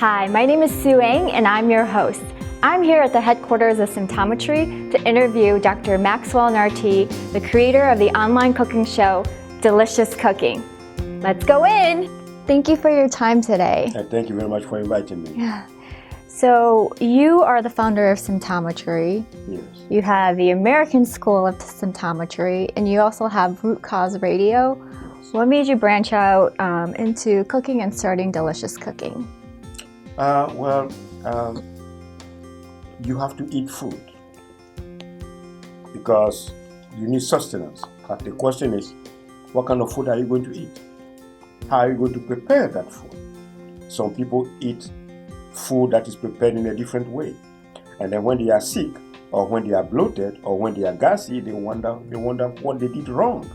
Hi, my name is Sue Ang and I'm your host. I'm here at the headquarters of Symptometry to interview Dr. Maxwell Nartey, the creator of the online cooking show, Delicious Cooking. Let's go in. Thank you for your time today. Thank you very much for inviting me. Yeah. So you are the founder of Symptometry. Yes. You have the American School of Symptometry, and you also have Root Cause Radio. What made you branch out into cooking and starting Delicious Cooking? You have to eat food because you need sustenance. But the question is, what kind of food are you going to eat? How are you going to prepare that food? Some people eat food that is prepared in a different way. And then when they are sick, or when they are bloated, or when they are gassy, they wonder what they did wrong.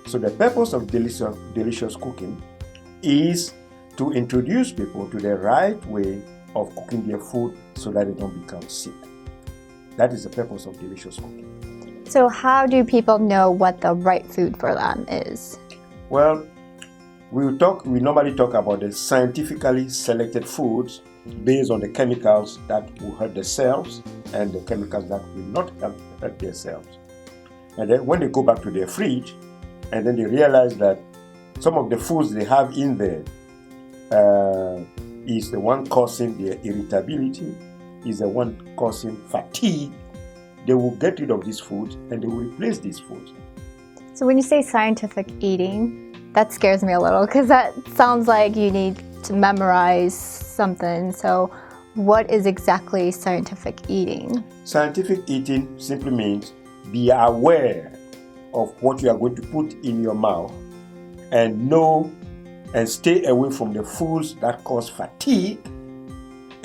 So the purpose of delicious cooking is to introduce people to the right way of cooking their food so that they don't become sick. That is the purpose of delicious cooking. So how do people know what the right food for them is? Well, we normally talk about the scientifically selected foods based on the chemicals that will hurt the cells and the chemicals that will not hurt their cells. And then when they go back to their fridge, and then they realize that some of the foods they have in there is the one causing their irritability, is the one causing fatigue, they will get rid of these foods and they will replace these foods. So when you say scientific eating, that scares me a little because that sounds like you need to memorize something. So what is exactly scientific eating? Scientific eating simply means be aware of what you are going to put in your mouth and know and stay away from the foods that cause fatigue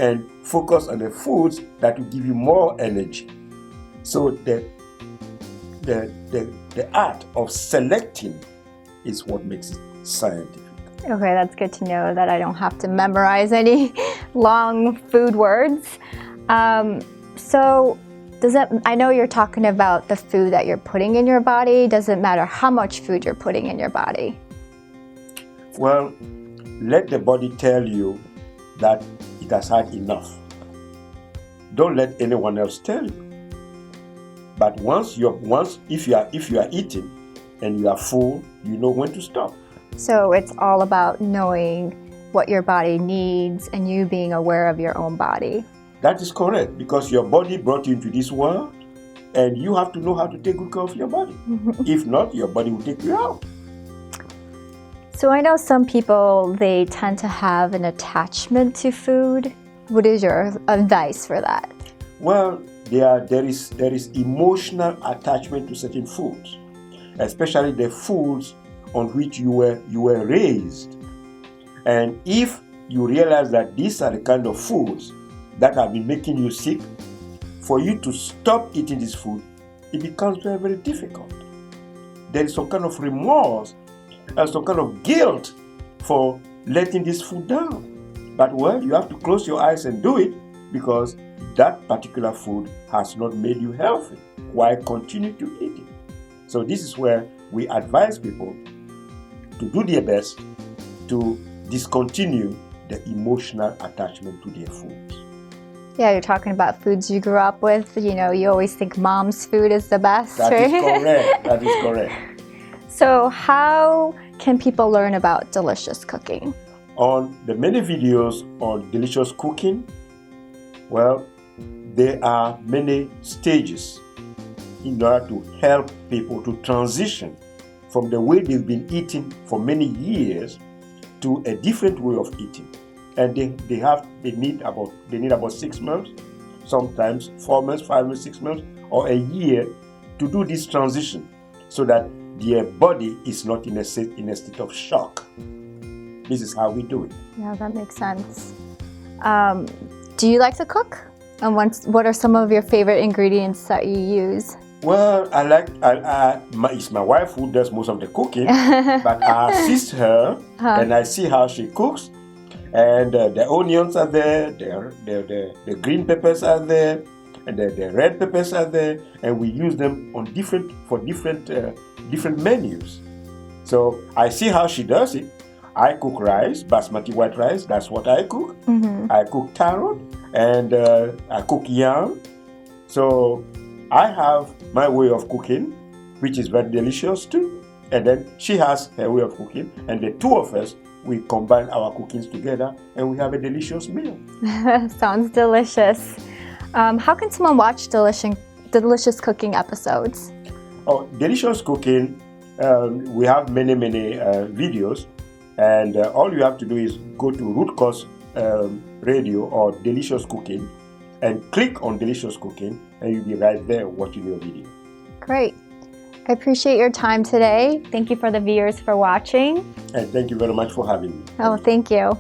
and focus on the foods that will give you more energy. So the art of selecting is what makes it scientific. Okay, that's good to know that I don't have to memorize any long food words. I know you're talking about the food that you're putting in your body. Does it matter how much food you're putting in your body? Well, let the body tell you that it has had enough. Don't let anyone else tell you. But if you are eating and you are full, you know when to stop. So it's all about knowing what your body needs and you being aware of your own body. That is correct, because your body brought you into this world and you have to know how to take good care of your body. If not, your body will take you out. So I know some people, they tend to have an attachment to food. What is your advice for that? Well, there is emotional attachment to certain foods, especially the foods on which you were raised. And if you realize that these are the kind of foods that have been making you sick, for you to stop eating this food, it becomes very, very difficult. There is some kind of remorse and some kind of guilt for letting this food down. But you have to close your eyes and do it because that particular food has not made you healthy. Why continue to eat it? So this is where we advise people to do their best to discontinue the emotional attachment to their foods. Yeah, you're talking about foods you grew up with. You know, you always think mom's food is the best, That right? is correct. That is correct. So how can people learn about delicious cooking? On the many videos on delicious cooking, there are many stages in order to help people to transition from the way they've been eating for many years to a different way of eating. And they need about 6 months, sometimes 4 months, 5 months, 6 months, or a year to do this transition so that their body is not in a state of shock. This is how we do it. Yeah, that makes sense. Do you like to cook? And what are some of your favorite ingredients that you use? Well, it's my wife who does most of the cooking, but I assist her and I see how she cooks. And the onions are there, the green peppers are there, and the red peppers are there, and we use them on different menus. So I see how she does it. I cook rice, basmati white rice. That's what I cook. I cook taro, and I cook yam. So I have my way of cooking, which is very delicious too. And then she has her way of cooking, and the two of us, we combine our cookings together, and we have a delicious meal. Sounds delicious. How can someone watch delicious cooking episodes? Oh, delicious cooking. We have many videos, and all you have to do is go to Root Cause Radio or Delicious Cooking, and click on Delicious Cooking, and you'll be right there watching your video. Great. I appreciate your time today. Thank you for the viewers for watching. And thank you very much for having me. Oh, thank you.